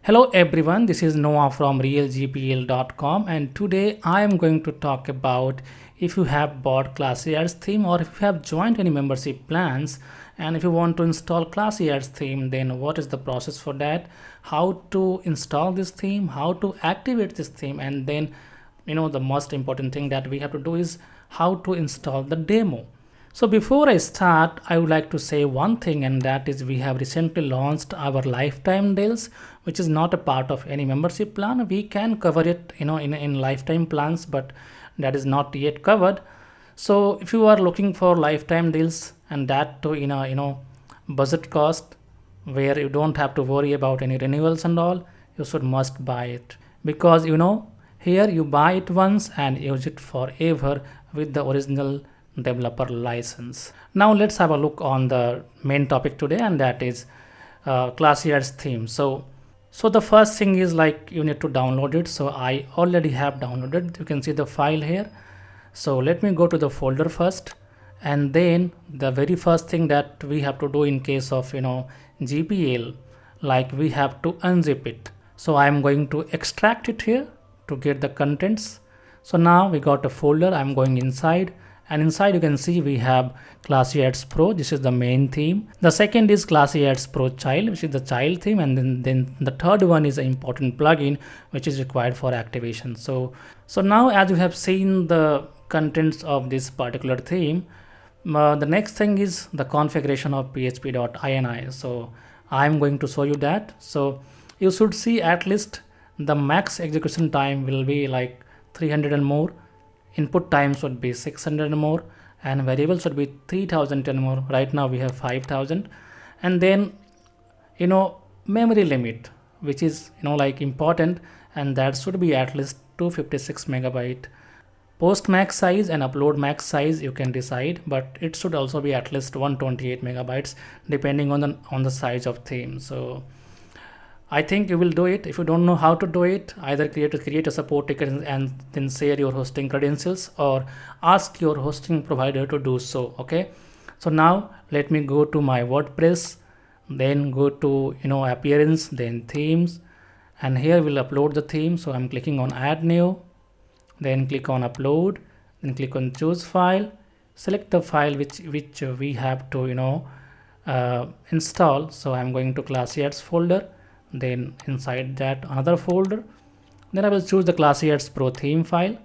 Hello everyone, this is Noah from realgpl.com and today I am going to talk about if you have bought Classy Ads theme or if you have joined any membership plans and if you want to install Classy Ads theme, then what is the process for that, how to install this theme, how to activate this theme, and then the most important thing that we have to do is how to install the demo. So before I start, I would like to say one thing, and that is we have recently launched our lifetime deals, which is not a part of any membership plan. We can cover it, in lifetime plans, but that is not yet covered. So if you are looking for lifetime deals and that to budget cost where you don't have to worry about any renewals and all, you should must buy it because here you buy it once and use it forever with the original developer license. Now let's have a look on the main topic today, and that is Classy Ads theme. So the first thing is like you need to download it. So I already have downloaded. You can see the file here. So let me go to the folder first, and then the very first thing that we have to do in case of GPL, like we have to unzip it. So I am going to extract it here to get the contents. So now we got a folder. I'm going inside, and inside you can see we have Classy Ads Pro. This is the main theme. The second is Classy Ads Pro Child, which is the child theme, and then the third one is an important plugin which is required for activation. So now as you have seen the contents of this particular theme, the next thing is the configuration of php.ini. So I'm going to show you that. So you should see at least the max execution time will be like 300 and more. Input time should be 600 and more, and variable should be 3000 and more. Right now we have 5000. And then memory limit, which is like important, and that should be at least 256 megabyte. Post max size and upload max size you can decide, but it should also be at least 128 megabytes depending on the size of theme. So I think you will do it. If you don't know how to do it, either create a support ticket and then share your hosting credentials, or ask your hosting provider to do so. Okay, so now let me go to my WordPress, then go to appearance, then themes, and here we'll upload the theme. So I'm clicking on add new, then click on upload, then click on choose file, select the file which we have to install. So I'm going to Classy Ads folder, then inside that another folder, then I will choose the Classy Ads Pro theme file,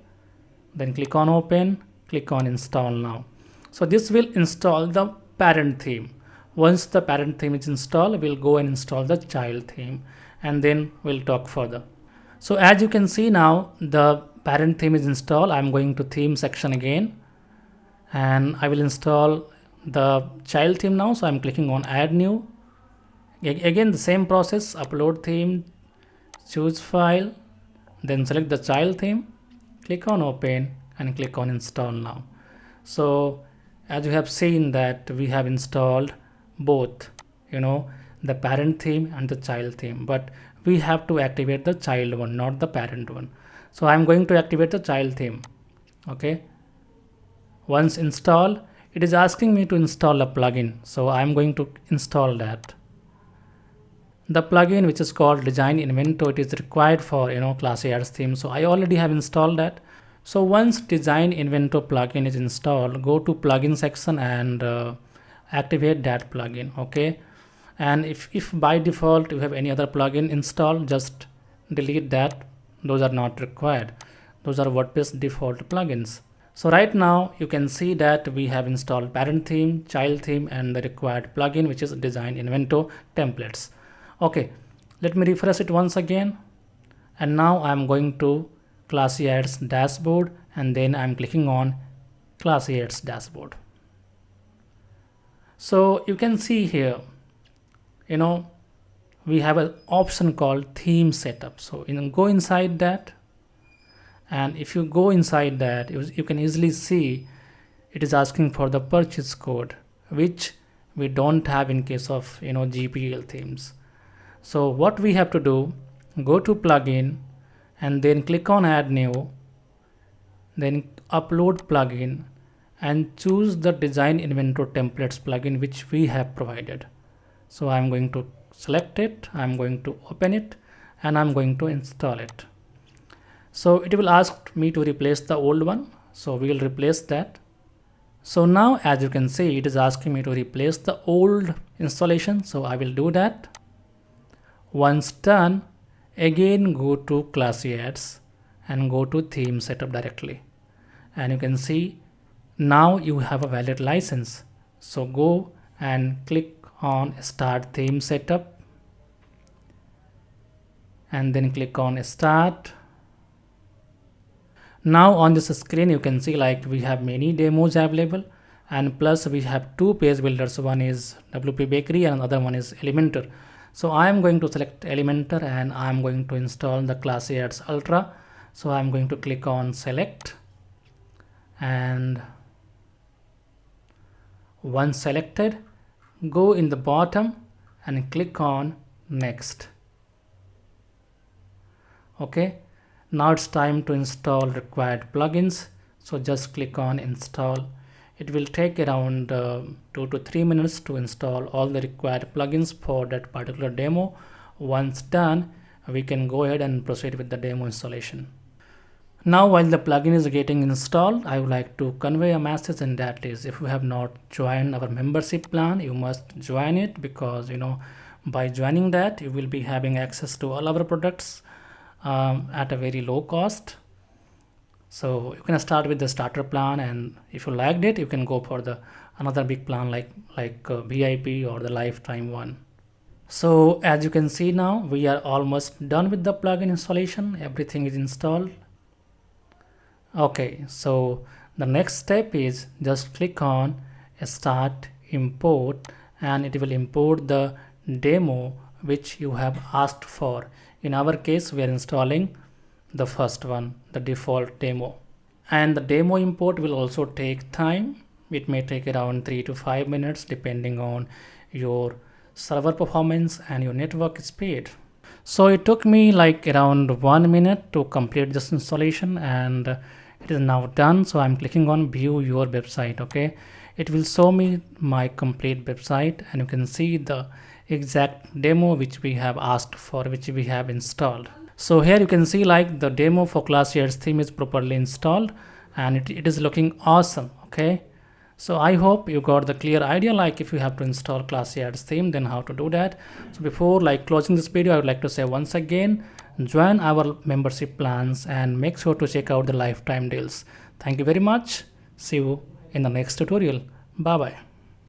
then click on open, click on install now. So this will install the parent theme. Once the parent theme is installed, we'll go and install the child theme, and then we'll talk further. So as you can see now, the parent theme is installed. I'm going to theme section again, and I will install the child theme now. So I'm clicking on add new. Again the same process, upload theme, choose file, then select the child theme, click on open, and click on install now. So as you have seen that we have installed both the parent theme and the child theme, but we have to activate the child one, not the parent one. So I'm going to activate the child theme. Okay, once installed, it is asking me to install a plugin, so I'm going to install that. The plugin which is called Design Inventor, it is required for Classy Ads theme, so I already have installed that. So once Design Inventor plugin is installed, go to plugin section and activate that plugin. Okay, and if by default you have any other plugin installed, just delete that. Those are not required. Those are WordPress default plugins. So right now you can see that we have installed parent theme, child theme, and the required plugin which is Design Inventor templates. Okay, let me refresh it once again, and now I'm going to Classy Ads dashboard, and then I'm clicking on Classy Ads dashboard. So you can see here we have an option called theme setup. So go inside that, and if you go inside that, you can easily see it is asking for the purchase code, which we don't have in case of GPL themes. So what we have to do, go to plugin and then click on add new, then upload plugin, and choose the Design Inventor templates plugin which we have provided. So I'm going to select it, I'm going to open it, and I'm going to install it. So it will ask me to replace the old one, so we will replace that. So now as you can see, it is asking me to replace the old installation, so I will do that. Once done, again go to Classy Ads and go to theme setup directly, and you can see now you have a valid license. So go and click on start theme setup and then click on start. Now on this screen you can see like we have many demos available, and plus we have two page builders. One is WP Bakery and another one is Elementor. So I am going to select Elementor and I am going to install the Classy Ads Ultra. So I am going to click on select, and once selected, go in the bottom and click on next. Okay, now it's time to install required plugins. So just click on install. It will take around 2 to 3 minutes to install all the required plugins for that particular demo. Once done, we can go ahead and proceed with the demo installation. Now while the plugin is getting installed, I would like to convey a message, and that is, if you have not joined our membership plan, you must join it, because by joining that you will be having access to all our products at a very low cost. So you can start with the starter plan, and if you liked it, you can go for the another big plan like VIP or the lifetime one. So as you can see, now we are almost done with the plugin installation. Everything is installed. Okay, so the next step is just click on start import, and it will import the demo which you have asked for. In our case, we are installing the first one, the default demo, and the demo import will also take time. It may take around 3 to 5 minutes depending on your server performance and your network speed. So it took me like around 1 minute to complete this installation, and it is now done. So I'm clicking on view your website. Okay, it will show me my complete website, and you can see the exact demo which we have asked for, which we have installed. So here you can see like the demo for Classy Ads theme is properly installed, and it is looking awesome. Okay, so I hope you got the clear idea, like if you have to install Classy Ads theme, then how to do that. So before like closing this video, I would like to say once again, join our membership plans and make sure to check out the lifetime deals. Thank you very much. See you in the next tutorial. Bye bye.